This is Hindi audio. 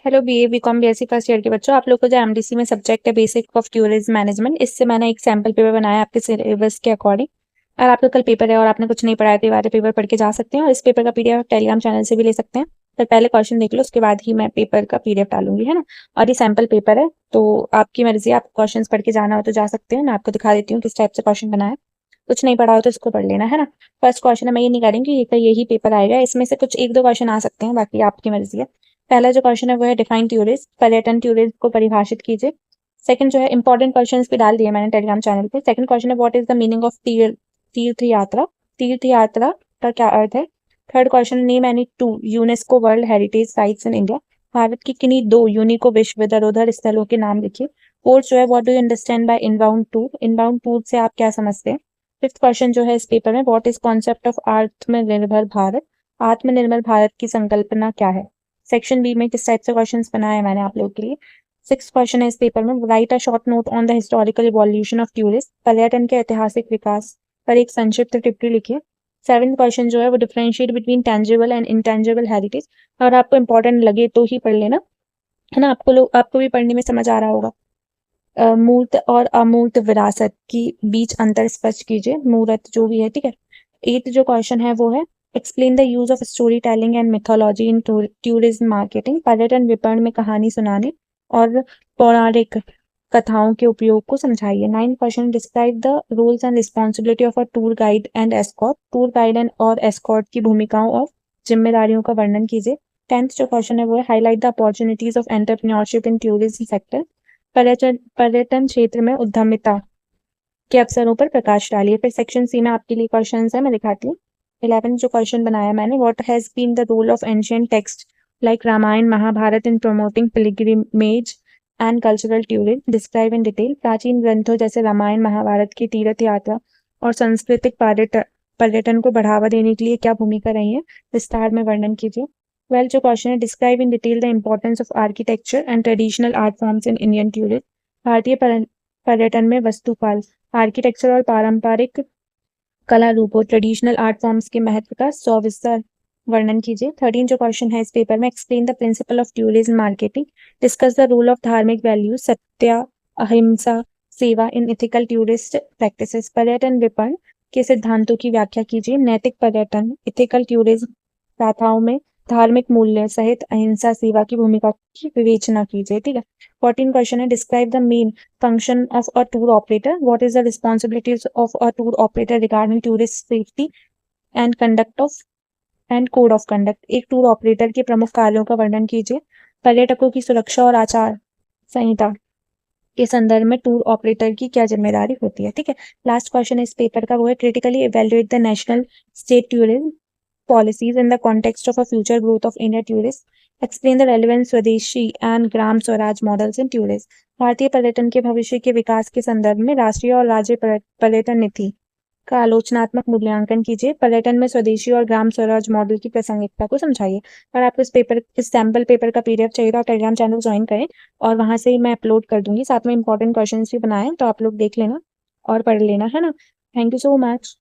Hello BA BCom BSc first year के बच्चों, आप लोग को जो एमडीसी में सब्जेक्ट है बेसिक ऑफ टूरिज्म मैनेजमेंट, इससे मैंने एक सैम्पल पेपर बनाया आपके सिलेबस के अकॉर्डिंग। और आपका कल पेपर है और आपने कुछ नहीं पढ़ा है तो ये वाले पेपर पढ़ के जा सकते हैं और इस पेपर का पीडीएफ टेलीग्राम चैनल से भी ले सकते हैं। तो पहले क्वेश्चन देख लो, उसके बाद ही मैं पेपर का पीडीएफ डालूंगी, है ना। और ये सैम्पल पेपर है तो आपकी मर्जी, आप क्वेश्चन पढ़ के जाना हो तो जा सकते हैं। मैं आपको दिखा देती हूँ किस टाइप से क्वेश्चन बना है। कुछ नहीं पढ़ा हो तो इसको पढ़ लेना, है ना। फर्स्ट क्वेश्चन है, मैं ये नहीं कह रही हूँ कि यही पेपर आएगा, इसमें से कुछ एक दो क्वेश्चन आ सकते हैं, बाकी आपकी मर्जी है। पहला जो क्वेश्चन है वो है डिफाइन टूरिस्ट, पर्यटन टूरिस्ट को परिभाषित कीजिए। सेकंड जो है इंपॉर्टेंट क्वेश्चंस भी डाल दिए मैंने टेलीग्राम चैनल पे। सेकंड क्वेश्चन है what is the meaning of तीर्थ यात्रा, तीर्थ यात्रा का क्या अर्थ है। Third question, name any two UNESCO world heritage sites in India, Bharat की किन्हीं दो यूनिको विश्व धरोहर स्थलों के नाम लिखिए। फोर्थ जो है what do you understand by inbound tour, inbound tour से आप क्या समझते हैं। फिफ्थ क्वेश्चन जो है इस पेपर में, व्हाट इज कॉन्सेप्ट ऑफ आत्मनिर्भर भारत, आत्मनिर्भर भारत की संकल्पना क्या है। सेक्शन बी में किस टाइप से क्वेश्चंस बनाए हैं मैंने आप लोगों के लिए। सिक्स क्वेश्चन है इस पेपर में, right a short note on the historical evolution of tourist, पर्यटन के ऐतिहासिक विकास पर एक संक्षिप्त टिप्पणी लिखिए। सेवेंथ क्वेश्चन जो है वो differentiate between tangible and intangible heritage, और आपको इंपॉर्टेंट लगे तो ही पढ़ लेना, है ना। आपको भी पढ़ने में समझ आ रहा होगा। मूर्त और अमूर्त विरासत की बीच अंतर स्पष्ट कीजिए, मूर्त जो भी है, ठीक है। एट जो क्वेश्चन है वो है explain the use of story telling and mythology in tourism marketing, पर्यटन विपणन में कहानी सुनाने और पौराणिक कथाओं के उपयोग को समझाइए। Ninth question, describe the roles and responsibility of a tour guide and escort, tour guide and और एस्कॉर्ट की भूमिकाओं और जिम्मेदारियों का वर्णन कीजिए। टेंथ जो क्वेश्चन है वो है highlight the opportunities of entrepreneurship in tourism sector, पर्यटन क्षेत्र में उद्यमिता के अवसरों पर प्रकाश डालिए। फिर सेक्शन सी में आपके लिए क्वेश्चन है, मैं दिखाती हूँ। 11 जो क्वेश्चन बनाया मैंने, what has been the role of ancient text like Ramayan Mahabharat in promoting pilgrimage and cultural tourism, describe in detail, प्राचीन ग्रंथों जैसे रामायण महाभारत की तीर्थ यात्रा और सांस्कृतिक पर्यटन को बढ़ावा देने के लिए क्या भूमिका रही है, विस्तार में वर्णन कीजिए। 12 जो क्वेश्चन है, describe in detail the importance of architecture and traditional art forms in Indian tourism, भारतीय पर्यटन में वास्तुकला, आर्किटेक्चर और पारंपरिक कला रूपों ट्रेडिशनल आर्ट फॉर्म्स के महत्व का सविस्तर वर्णन कीजिए। 13 जो क्वेश्चन है इस पेपर में, explain the principle of tourism marketing, discuss the role of धार्मिक वैल्यूज सत्य अहिंसा सेवा इन इथिकल टूरिस्ट प्रैक्टिसेस, पर्यटन विपणन के सिद्धांतों की व्याख्या कीजिए। नैतिक पर्यटन इथिकल टूरिज्म प्रथाओं में धार्मिक मूल्य सहित अहिंसा सेवा की भूमिका की विवेचना कीजिए, ठीक है। 14 क्वेश्चन है, describe the main function of a tour operator, what is the responsibilities of a tour operator regarding tourist safety and conduct of and code of conduct, एक टूर ऑपरेटर के प्रमुख कार्यों का वर्णन कीजिए। पर्यटकों की सुरक्षा और आचार संहिता के संदर्भ में टूर ऑपरेटर की क्या जिम्मेदारी होती है, ठीक है। लास्ट क्वेश्चन इस पेपर का वो है, critically evaluate the national state tourism policies in the context of a future growth of India tourists. Explain the relevant स्वदेशी and Gram Swaraj models in tourism, भारतीय पर्यटन के भविष्य के विकास के संदर्भ में राष्ट्रीय और राज्य पर्यटन नीति का आलोचनात्मक मूल्यांकन कीजिए। पर्यटन में स्वदेशी और ग्राम स्वराज मॉडल की प्रासंगिकता को समझाइए। और आपको इस सैम्पल पेपर का पीडीएफ चाहिए तो आप टेलीग्राम चैनल ज्वाइन करें और वहां से मैं अपलोड कर दूंगी, साथ में इंपॉर्टेंट क्वेश्चन भी बनाए तो आप लोग देख लेना और पढ़ लेना, है ना। Thank you so much.